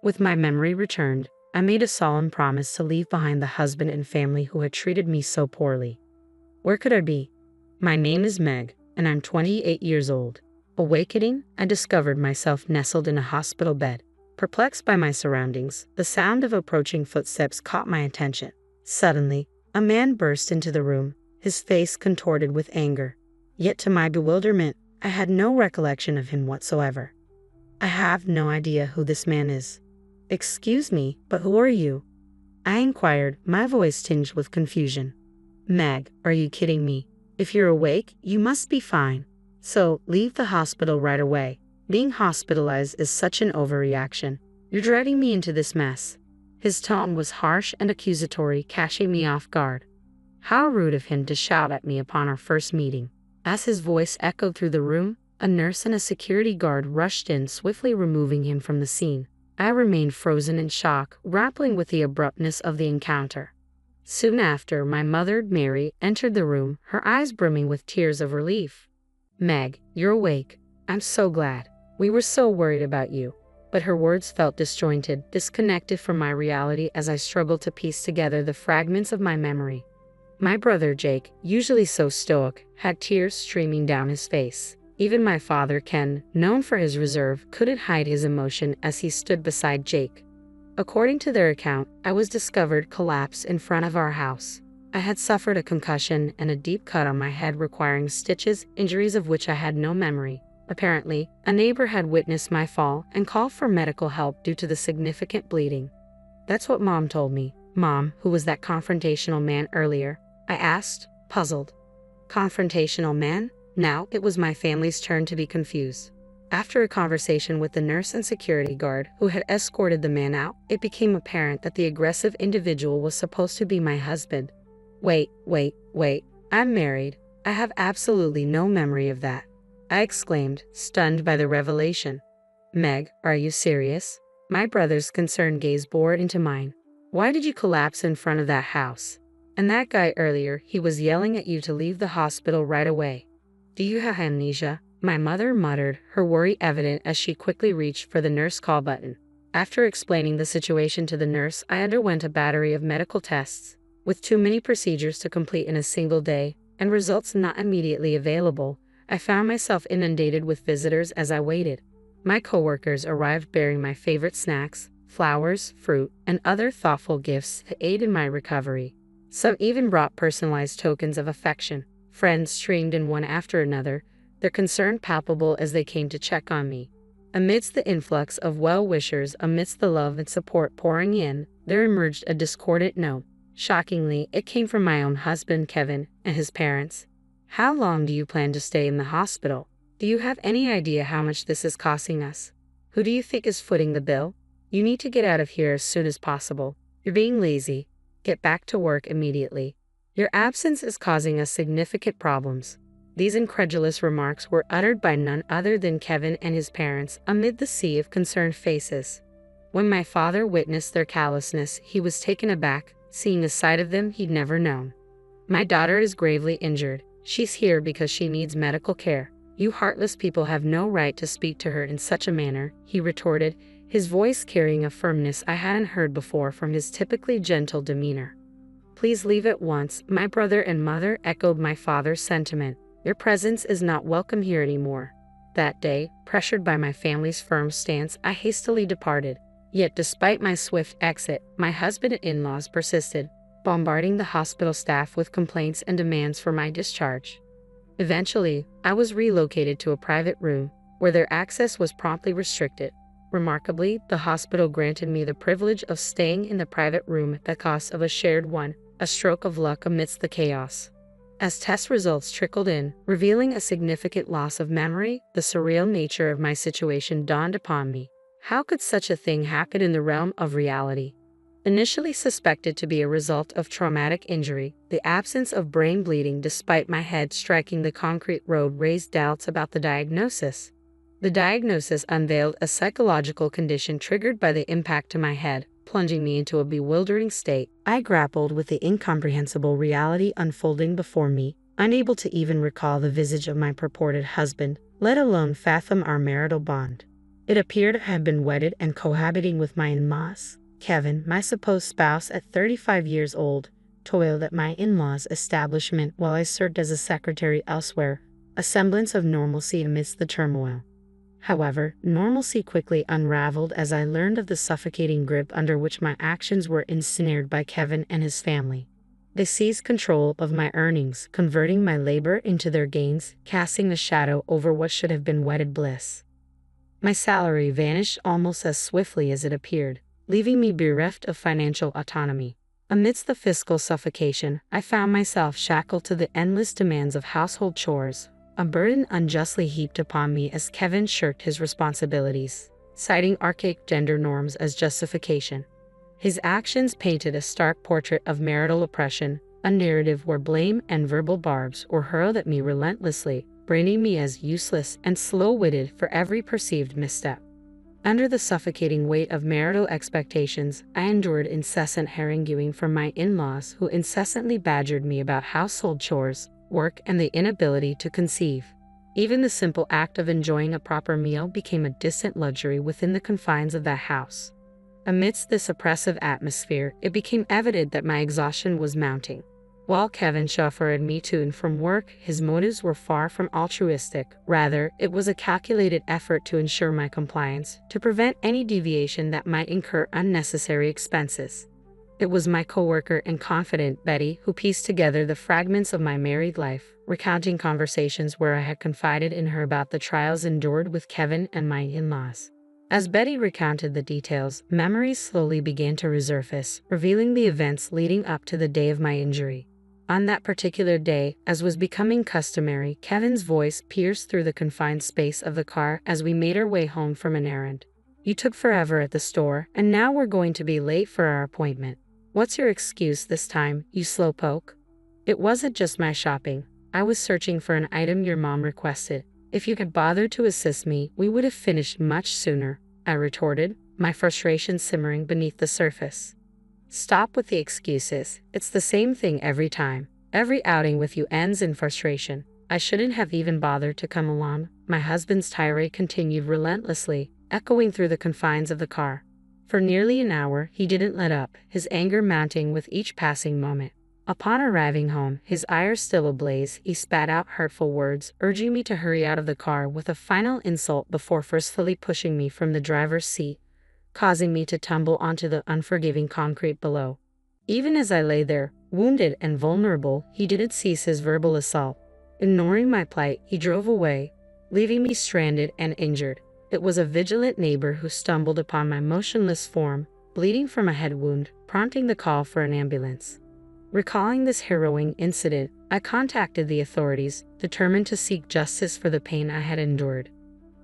With my memory returned, I made a solemn promise to leave behind the husband and family who had treated me so poorly. Where could I be? My name is Meg, and I'm 28 years old. Awakening, I discovered myself nestled in a hospital bed. Perplexed by my surroundings, the sound of approaching footsteps caught my attention. Suddenly, a man burst into the room, his face contorted with anger. Yet to my bewilderment, I had no recollection of him whatsoever. I have no idea who this man is. Excuse me, but who are you? I inquired, my voice tinged with confusion. Meg, are you kidding me? If you're awake, you must be fine. So, leave the hospital right away. Being hospitalized is such an overreaction. You're dragging me into this mess. His tone was harsh and accusatory, catching me off guard. How rude of him to shout at me upon our first meeting. As his voice echoed through the room, a nurse and a security guard rushed in, swiftly removing him from the scene. I remained frozen in shock, grappling with the abruptness of the encounter. Soon after, my mother, Mary, entered the room, her eyes brimming with tears of relief. Meg, you're awake. I'm so glad. We were so worried about you. But her words felt disjointed, disconnected from my reality as I struggled to piece together the fragments of my memory. My brother Jake, usually so stoic, had tears streaming down his face. Even my father Ken, known for his reserve, couldn't hide his emotion as he stood beside Jake. According to their account, I was discovered collapsed in front of our house. I had suffered a concussion and a deep cut on my head requiring stitches, injuries of which I had no memory. Apparently, a neighbor had witnessed my fall and called for medical help due to the significant bleeding. That's what Mom told me. Mom, who was that confrontational man earlier? I asked, puzzled. Confrontational man? Now it was my family's turn to be confused. After a conversation with the nurse and security guard who had escorted the man out, it became apparent that the aggressive individual was supposed to be my husband. Wait, I'm married. I have absolutely no memory of that. I exclaimed, stunned by the revelation. Meg, are you serious? My brother's concerned gaze bored into mine. Why did you collapse in front of that house? And that guy earlier, he was yelling at you to leave the hospital right away. Do you have amnesia? My mother muttered, her worry evident as she quickly reached for the nurse call button. After explaining the situation to the nurse, I underwent a battery of medical tests. With too many procedures to complete in a single day, and results not immediately available, I found myself inundated with visitors as I waited. My coworkers arrived bearing my favorite snacks, flowers, fruit, and other thoughtful gifts to aid in my recovery. Some even brought personalized tokens of affection. Friends streamed in one after another, their concern palpable as they came to check on me. Amidst the influx of well-wishers, amidst the love and support pouring in, there emerged a discordant note. Shockingly, it came from my own husband, Kevin, and his parents. How long do you plan to stay in the hospital? Do you have any idea how much this is costing us? Who do you think is footing the bill? You need to get out of here as soon as possible. You're being lazy. Get back to work immediately. Your absence is causing us significant problems. These incredulous remarks were uttered by none other than Kevin and his parents amid the sea of concerned faces. When my father witnessed their callousness, he was taken aback, seeing a side of them he'd never known. My daughter is gravely injured. She's here because she needs medical care. You heartless people have no right to speak to her in such a manner, he retorted, his voice carrying a firmness I hadn't heard before from his typically gentle demeanor. Please leave at once, my brother and mother echoed my father's sentiment. Your presence is not welcome here anymore. That day, pressured by my family's firm stance, I hastily departed. Yet despite my swift exit, my husband and in-laws persisted, bombarding the hospital staff with complaints and demands for my discharge. Eventually, I was relocated to a private room, where their access was promptly restricted. Remarkably, the hospital granted me the privilege of staying in the private room at the cost of a shared one, a stroke of luck amidst the chaos. As test results trickled in, revealing a significant loss of memory, the surreal nature of my situation dawned upon me. How could such a thing happen in the realm of reality? Initially suspected to be a result of traumatic injury, the absence of brain bleeding despite my head striking the concrete road raised doubts about the diagnosis. The diagnosis unveiled a psychological condition triggered by the impact to my head, plunging me into a bewildering state. I grappled with the incomprehensible reality unfolding before me, unable to even recall the visage of my purported husband, let alone fathom our marital bond. It appeared I had been wedded and cohabiting with my in-laws. Kevin, my supposed spouse at 35 years old, toiled at my in-laws' establishment while I served as a secretary elsewhere, a semblance of normalcy amidst the turmoil. However, normalcy quickly unraveled as I learned of the suffocating grip under which my actions were ensnared by Kevin and his family. They seized control of my earnings, converting my labor into their gains, casting a shadow over what should have been wedded bliss. My salary vanished almost as swiftly as it appeared, leaving me bereft of financial autonomy. Amidst the fiscal suffocation, I found myself shackled to the endless demands of household chores, a burden unjustly heaped upon me as Kevin shirked his responsibilities, citing archaic gender norms as justification. His actions painted a stark portrait of marital oppression, a narrative where blame and verbal barbs were hurled at me relentlessly, branding me as useless and slow-witted for every perceived misstep. Under the suffocating weight of marital expectations, I endured incessant haranguing from my in-laws who incessantly badgered me about household chores, work, and the inability to conceive. Even the simple act of enjoying a proper meal became a distant luxury within the confines of that house. Amidst this oppressive atmosphere, it became evident that my exhaustion was mounting. While Kevin chauffeured me to and from work, his motives were far from altruistic. Rather, it was a calculated effort to ensure my compliance, to prevent any deviation that might incur unnecessary expenses. It was my coworker and confidant, Betty, who pieced together the fragments of my married life, recounting conversations where I had confided in her about the trials endured with Kevin and my in-laws. As Betty recounted the details, memories slowly began to resurface, revealing the events leading up to the day of my injury. On that particular day, as was becoming customary, Kevin's voice pierced through the confined space of the car as we made our way home from an errand. "You took forever at the store, and now we're going to be late for our appointment. What's your excuse this time, you slowpoke?" "It wasn't just my shopping. I was searching for an item your mom requested. If you had bothered to assist me, we would have finished much sooner," I retorted, my frustration simmering beneath the surface. "Stop with the excuses. It's the same thing every time. Every outing with you ends in frustration. I shouldn't have even bothered to come along," my husband's tirade continued relentlessly, echoing through the confines of the car. For nearly an hour, he didn't let up, his anger mounting with each passing moment. Upon arriving home, his ire still ablaze, he spat out hurtful words, urging me to hurry out of the car with a final insult before forcefully pushing me from the driver's seat, causing me to tumble onto the unforgiving concrete below. Even as I lay there, wounded and vulnerable, he didn't cease his verbal assault. Ignoring my plight, he drove away, leaving me stranded and injured. It was a vigilant neighbor who stumbled upon my motionless form, bleeding from a head wound, prompting the call for an ambulance. Recalling this harrowing incident, I contacted the authorities, determined to seek justice for the pain I had endured.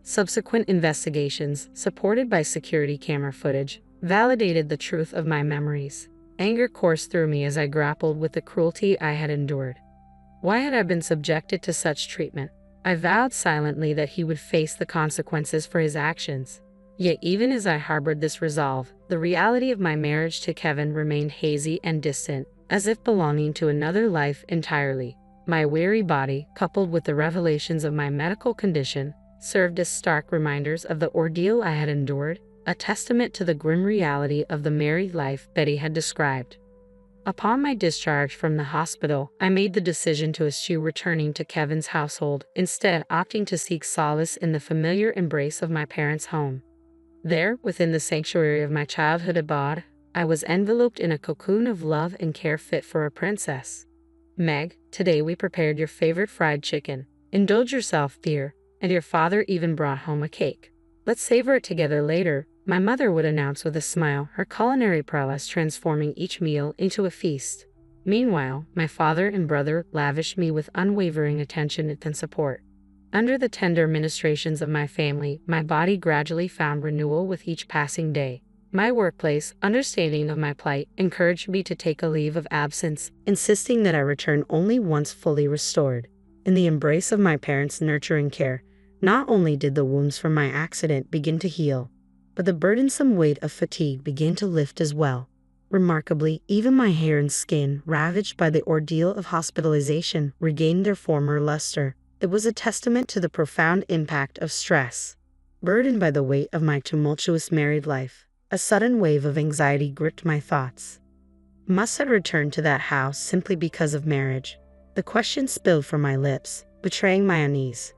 Subsequent investigations, supported by security camera footage, validated the truth of my memories. Anger coursed through me as I grappled with the cruelty I had endured. Why had I been subjected to such treatment? I vowed silently that he would face the consequences for his actions. Yet even as I harbored this resolve, the reality of my marriage to Kevin remained hazy and distant, as if belonging to another life entirely. My weary body, coupled with the revelations of my medical condition, served as stark reminders of the ordeal I had endured, a testament to the grim reality of the married life Betty had described. Upon my discharge from the hospital, I made the decision to eschew returning to Kevin's household, instead opting to seek solace in the familiar embrace of my parents' home. There, within the sanctuary of my childhood abode, I was enveloped in a cocoon of love and care fit for a princess. "Meg, today we prepared your favorite fried chicken. Indulge yourself, dear, and your father even brought home a cake. Let's savor it together later," my mother would announce with a smile, her culinary prowess transforming each meal into a feast. Meanwhile, my father and brother lavished me with unwavering attention and support. Under the tender ministrations of my family, my body gradually found renewal with each passing day. My workplace, understanding of my plight, encouraged me to take a leave of absence, insisting that I return only once fully restored. In the embrace of my parents' nurturing care, not only did the wounds from my accident begin to heal, but the burdensome weight of fatigue began to lift as well. Remarkably, even my hair and skin, ravaged by the ordeal of hospitalization, regained their former luster. It was a testament to the profound impact of stress. Burdened by the weight of my tumultuous married life, a sudden wave of anxiety gripped my thoughts. Must I return to that house simply because of marriage? The question spilled from my lips, betraying my unease.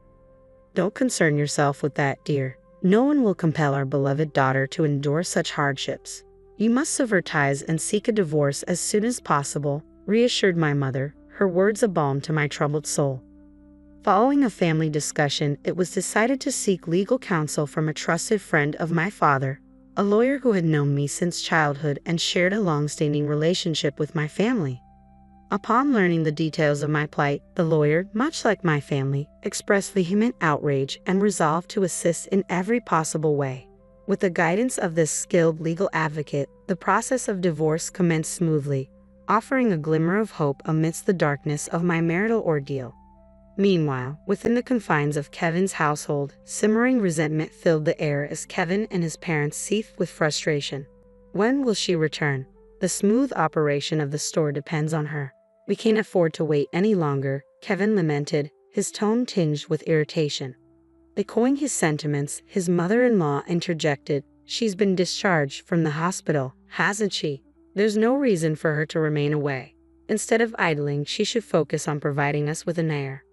Don't concern yourself with that, dear. No one will compel our beloved daughter to endure such hardships. You must sever ties and seek a divorce as soon as possible, reassured my mother, her words a balm to my troubled soul. Following a family discussion, it was decided to seek legal counsel from a trusted friend of my father, a lawyer who had known me since childhood and shared a long-standing relationship with my family. Upon learning the details of my plight, the lawyer, much like my family, expressed vehement outrage and resolved to assist in every possible way. With the guidance of this skilled legal advocate, the process of divorce commenced smoothly, offering a glimmer of hope amidst the darkness of my marital ordeal. Meanwhile, within the confines of Kevin's household, simmering resentment filled the air as Kevin and his parents seethed with frustration. When will she return? The smooth operation of the store depends on her. We can't afford to wait any longer, Kevin lamented, his tone tinged with irritation. Echoing his sentiments, his mother-in-law interjected, "She's been discharged from the hospital, hasn't she? There's no reason for her to remain away. Instead of idling, she should focus on providing us with an heir."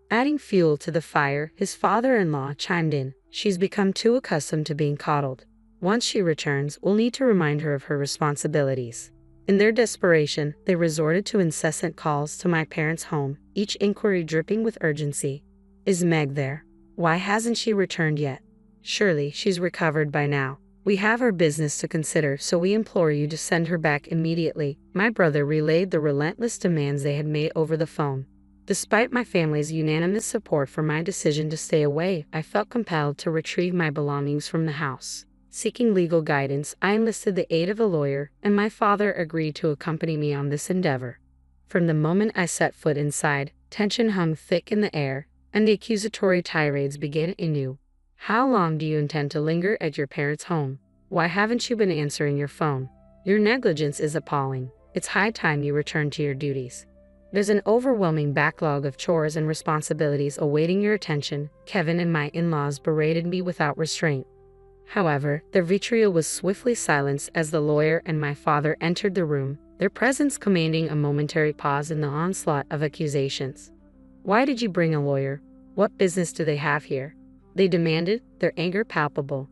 Adding fuel to the fire, his father-in-law chimed in, "She's become too accustomed to being coddled. Once she returns, we'll need to remind her of her responsibilities." In their desperation, they resorted to incessant calls to my parents' home, each inquiry dripping with urgency. "Is Meg there? Why hasn't she returned yet? Surely she's recovered by now. We have our business to consider, so we implore you to send her back immediately." My brother relayed the relentless demands they had made over the phone. Despite my family's unanimous support for my decision to stay away, I felt compelled to retrieve my belongings from the house. Seeking legal guidance, I enlisted the aid of a lawyer, and my father agreed to accompany me on this endeavor. From the moment I set foot inside, tension hung thick in the air, and the accusatory tirades began anew. "How long do you intend to linger at your parents' home? Why haven't you been answering your phone? Your negligence is appalling. It's high time you return to your duties. There's an overwhelming backlog of chores and responsibilities awaiting your attention." Kevin and my in-laws berated me without restraint. However, their vitriol was swiftly silenced as the lawyer and my father entered the room, their presence commanding a momentary pause in the onslaught of accusations. "Why did you bring a lawyer? What business do they have here?" they demanded, their anger palpable.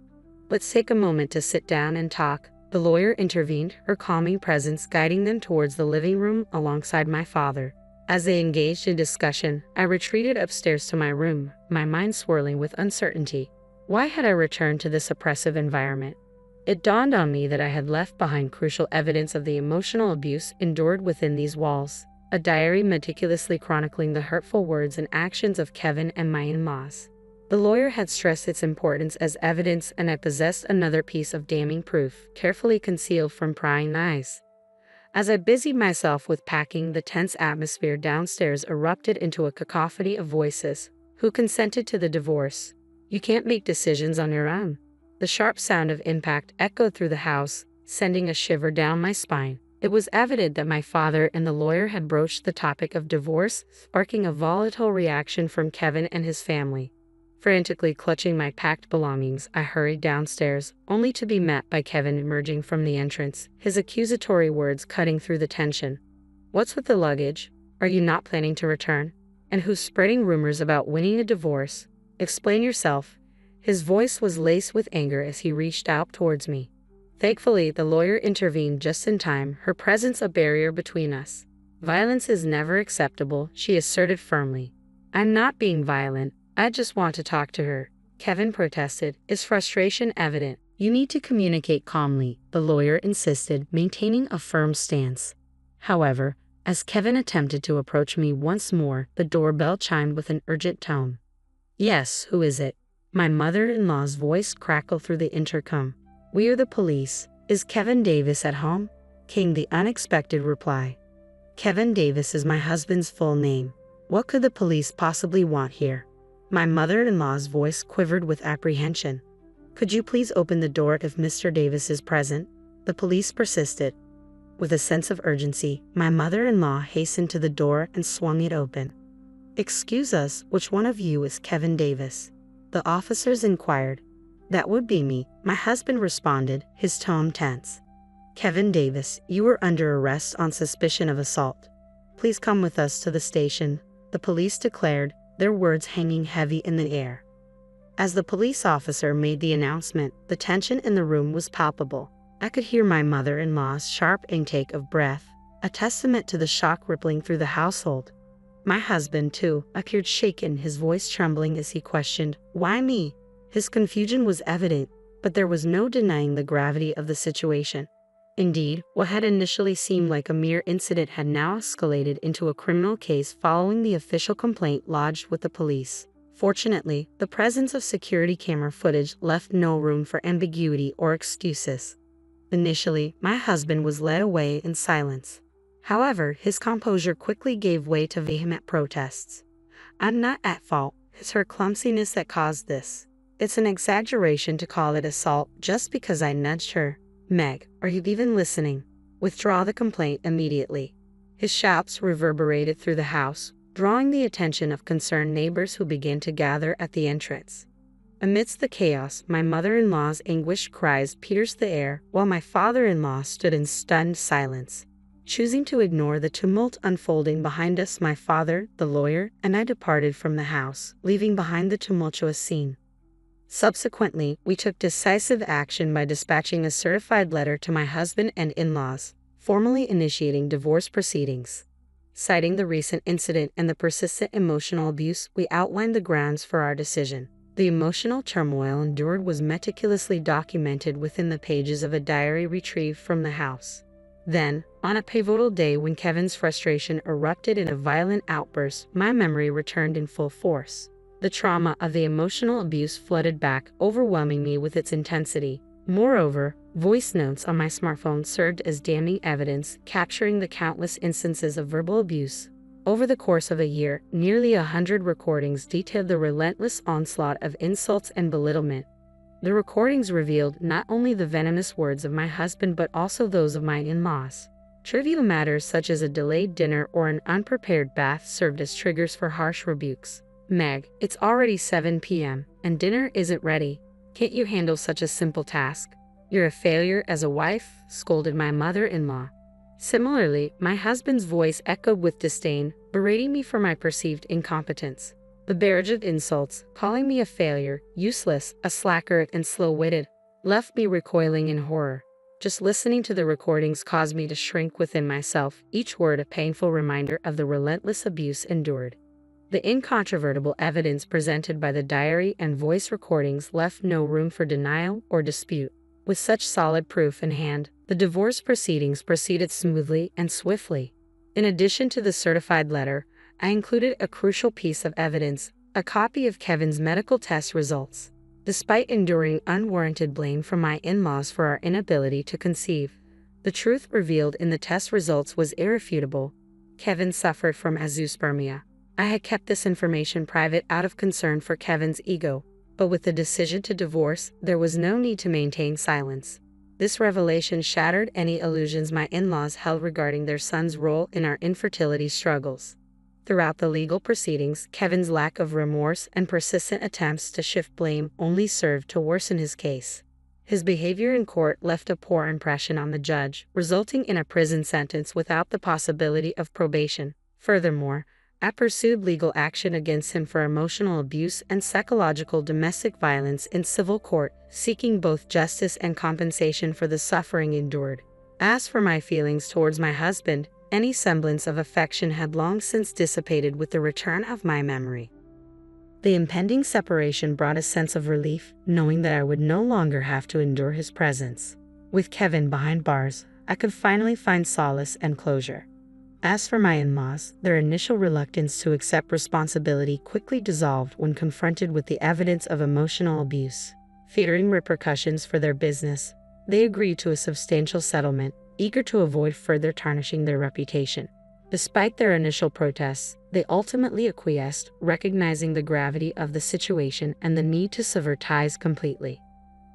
"Let's take a moment to sit down and talk," the lawyer intervened, her calming presence guiding them towards the living room alongside my father. As they engaged in discussion, I retreated upstairs to my room, my mind swirling with uncertainty. Why had I returned to this oppressive environment? It dawned on me that I had left behind crucial evidence of the emotional abuse endured within these walls, a diary meticulously chronicling the hurtful words and actions of Kevin and my in-laws. The lawyer had stressed its importance as evidence, and I possessed another piece of damning proof, carefully concealed from prying eyes. As I busied myself with packing, the tense atmosphere downstairs erupted into a cacophony of voices. "Who consented to the divorce? You can't make decisions on your own." The sharp sound of impact echoed through the house, sending a shiver down my spine. It was evident that my father and the lawyer had broached the topic of divorce, sparking a volatile reaction from Kevin and his family. Frantically clutching my packed belongings, I hurried downstairs, only to be met by Kevin emerging from the entrance, his accusatory words cutting through the tension. "What's with the luggage? Are you not planning to return? And who's spreading rumors about winning a divorce? Explain yourself." His voice was laced with anger as he reached out towards me. Thankfully, the lawyer intervened just in time, her presence a barrier between us. "Violence is never acceptable," she asserted firmly. "I'm not being violent. I just want to talk to her," Kevin protested, his frustration evident. "You need to communicate calmly," the lawyer insisted, maintaining a firm stance. However, as Kevin attempted to approach me once more, the doorbell chimed with an urgent tone. "Yes, who is it?" My mother-in-law's voice crackled through the intercom. "We are the police. Is Kevin Davis at home?" came the unexpected reply. "Kevin Davis is my husband's full name. What could the police possibly want here?" My mother-in-law's voice quivered with apprehension. "Could you please open the door if Mr. Davis is present?" the police persisted. With a sense of urgency, my mother-in-law hastened to the door and swung it open. "Excuse us, which one of you is Kevin Davis?" the officers inquired. That would be me, my husband responded, his tone tense. Kevin Davis, you are under arrest on suspicion of assault. Please come with us to the station, the police declared, their words hanging heavy in the air. As the police officer made the announcement, the tension in the room was palpable. I could hear my mother-in-law's sharp intake of breath, a testament to the shock rippling through the household. My husband, too, appeared shaken, his voice trembling as he questioned, "Why me?" His confusion was evident, but there was no denying the gravity of the situation. Indeed, what had initially seemed like a mere incident had now escalated into a criminal case following the official complaint lodged with the police. Fortunately, the presence of security camera footage left no room for ambiguity or excuses. Initially, my husband was led away in silence. However, his composure quickly gave way to vehement protests. "I'm not at fault. It's her clumsiness that caused this. It's an exaggeration to call it assault just because I nudged her. Meg, are you even listening? Withdraw the complaint immediately." His shouts reverberated through the house, drawing the attention of concerned neighbors who began to gather at the entrance. Amidst the chaos, my mother-in-law's anguished cries pierced the air, while my father-in-law stood in stunned silence. Choosing to ignore the tumult unfolding behind us, my father, the lawyer, and I departed from the house, leaving behind the tumultuous scene. Subsequently, we took decisive action by dispatching a certified letter to my husband and in-laws, formally initiating divorce proceedings. Citing the recent incident and the persistent emotional abuse, we outlined the grounds for our decision. The emotional turmoil endured was meticulously documented within the pages of a diary retrieved from the house. Then, on a pivotal day when Kevin's frustration erupted in a violent outburst, my memory returned in full force. The trauma of the emotional abuse flooded back, overwhelming me with its intensity. Moreover, voice notes on my smartphone served as damning evidence, capturing the countless instances of verbal abuse. Over the course of a year, nearly 100 recordings detailed the relentless onslaught of insults and belittlement. The recordings revealed not only the venomous words of my husband but also those of my in-laws. Trivial matters such as a delayed dinner or an unprepared bath served as triggers for harsh rebukes. "Meg, it's already 7 p.m. and dinner isn't ready. Can't you handle such a simple task? You're a failure as a wife," scolded my mother-in-law. Similarly, my husband's voice echoed with disdain, berating me for my perceived incompetence. The barrage of insults, calling me a failure, useless, a slacker, and slow-witted, left me recoiling in horror. Just listening to the recordings caused me to shrink within myself, each word a painful reminder of the relentless abuse endured. The incontrovertible evidence presented by the diary and voice recordings left no room for denial or dispute. With such solid proof in hand, the divorce proceedings proceeded smoothly and swiftly. In addition to the certified letter, I included a crucial piece of evidence, a copy of Kevin's medical test results. Despite enduring unwarranted blame from my in-laws for our inability to conceive, the truth revealed in the test results was irrefutable. Kevin suffered from azoospermia. I had kept this information private out of concern for Kevin's ego, but with the decision to divorce, there was no need to maintain silence. This revelation shattered any illusions my in-laws held regarding their son's role in our infertility struggles. Throughout the legal proceedings, Kevin's lack of remorse and persistent attempts to shift blame only served to worsen his case. His behavior in court left a poor impression on the judge, resulting in a prison sentence without the possibility of probation. Furthermore, I pursued legal action against him for emotional abuse and psychological domestic violence in civil court, seeking both justice and compensation for the suffering endured. As for my feelings towards my husband, any semblance of affection had long since dissipated with the return of my memory. The impending separation brought a sense of relief, knowing that I would no longer have to endure his presence. With Kevin behind bars, I could finally find solace and closure. As for my in-laws, their initial reluctance to accept responsibility quickly dissolved when confronted with the evidence of emotional abuse. Fearing repercussions for their business, they agreed to a substantial settlement, eager to avoid further tarnishing their reputation. Despite their initial protests, they ultimately acquiesced, recognizing the gravity of the situation and the need to sever ties completely.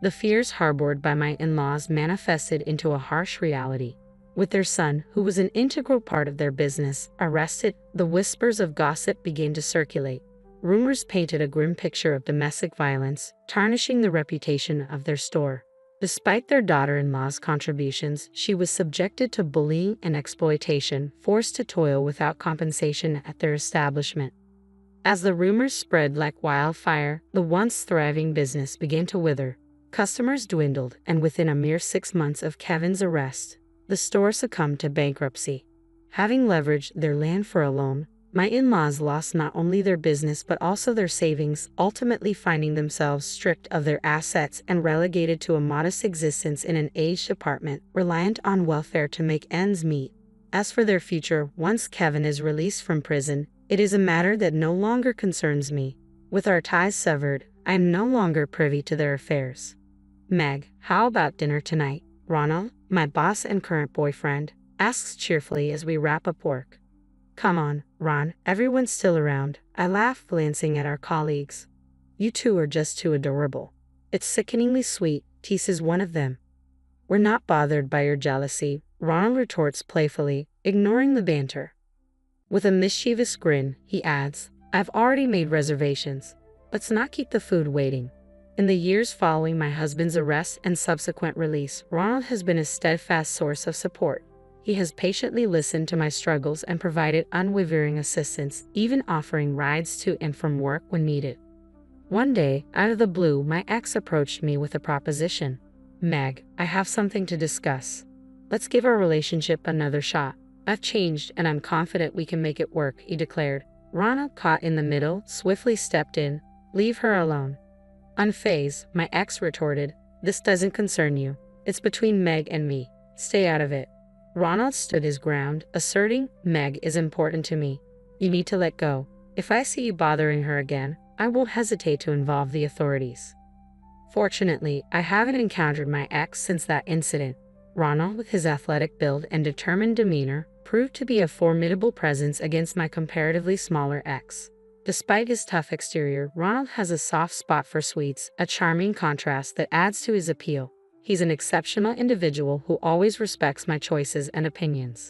The fears harbored by my in-laws manifested into a harsh reality. With their son, who was an integral part of their business, arrested, the whispers of gossip began to circulate. Rumors painted a grim picture of domestic violence, tarnishing the reputation of their store. Despite their daughter-in-law's contributions, she was subjected to bullying and exploitation, forced to toil without compensation at their establishment. As the rumors spread like wildfire, the once thriving business began to wither. Customers dwindled, and within a mere 6 months of Kevin's arrest, the store succumbed to bankruptcy. Having leveraged their land for a loan, my in-laws lost not only their business but also their savings, ultimately finding themselves stripped of their assets and relegated to a modest existence in an aged apartment, reliant on welfare to make ends meet. As for their future, once Kevin is released from prison, it is a matter that no longer concerns me. With our ties severed, I am no longer privy to their affairs. Meg, how about dinner tonight? Ronald, my boss and current boyfriend, asks cheerfully as we wrap up work. Come on, Ron, everyone's still around. I laugh, glancing at our colleagues. You two are just too adorable. It's sickeningly sweet, teases one of them. We're not bothered by your jealousy, Ronald retorts playfully, ignoring the banter. With a mischievous grin, he adds, I've already made reservations. Let's not keep the food waiting. In the years following my husband's arrest and subsequent release, Ronald has been a steadfast source of support. He has patiently listened to my struggles and provided unwavering assistance, even offering rides to and from work when needed. One day, out of the blue, my ex approached me with a proposition. Meg, I have something to discuss. Let's give our relationship another shot. I've changed and I'm confident we can make it work, he declared. Ronald, caught in the middle, swiftly stepped in. Leave her alone. Unfazed, my ex retorted, this doesn't concern you. It's between Meg and me. Stay out of it. Ronald stood his ground, asserting, Meg is important to me. You need to let go. If I see you bothering her again, I won't hesitate to involve the authorities. Fortunately, I haven't encountered my ex since that incident. Ronald, with his athletic build and determined demeanor, proved to be a formidable presence against my comparatively smaller ex. Despite his tough exterior, Ronald has a soft spot for sweets, a charming contrast that adds to his appeal. He's an exceptional individual who always respects my choices and opinions.